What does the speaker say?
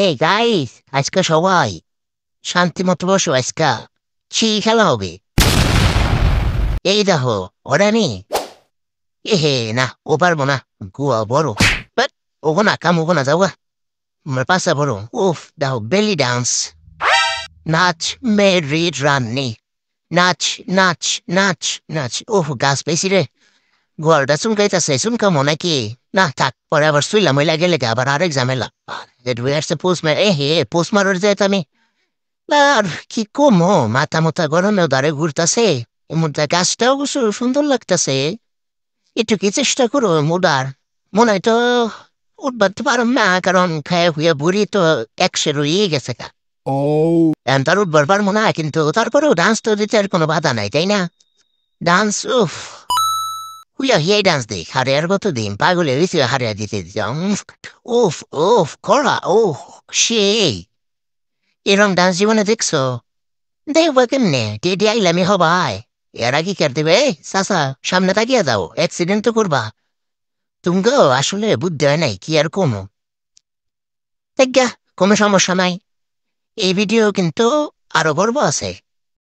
এই গাইস, আজকে সবাই শান্তি মতো বসো। আজকা খেলা হবে। এই দেখো, ওরা নি এ হে না, ও পারবো না। গুয়া বড়, বাট ওগো না কাম, ওগো না যাওয়া। আমার পাশা বড়। উফ, দাও বেলি ডান্স। নাচ মেরি রানী, নাচ নাচ নাচ নাচ। ওহ, গাছ পেয়েছি রে। গোয়ালটা চুনকাইতেছে, চুনকামো নাকি? না থাক, পরে আবার শুইলাম, ওই লাগে লেগে আবার আরেক ঝামেলা। আসছে পোস্ট মার, এ হে পোস্ট মারার যেত আমি। আর কি কমো, মাথা মোথা গরমেও দাঁড়ে ঘুরতাছে। এমনটা গাছটাও সুন্দর লাগতাছে। একটু কি চেষ্টা করো মুদার। মনে হয় তো উঠবার তো পারম না, কারণ খায় হুয়ে বুড়ি তো একশে রয়ে গেছে গা। এখন তার উঠবার পারবো না, কিন্তু তারপরেও ডান্স তো দিতে আর কোনো বাধা নাই, তাই না? ডান্স, উফ, হুইয়া হিয়াই ডান্স দেখ, হারে আর কত দিন পাগলে হয়েছে হারিয়া দিতে দিতে। উফ উফ করা, ওহ সেই এরম ডান্স জীবনে দেখছো? দেখবো কেমনে, টেডি আইলামি হবাই। এর আগে কের দেবে, চাচা সামনে তাকিয়ে দাও, অ্যাক্সিডেন্ট তো করবা। তুমি গো আসলে বুদ্ধি হয় নাই, কি আর কমো। দেখ, কোনো সমস্যা নাই। এই ভিডিও কিন্তু আরো গর্ব আছে।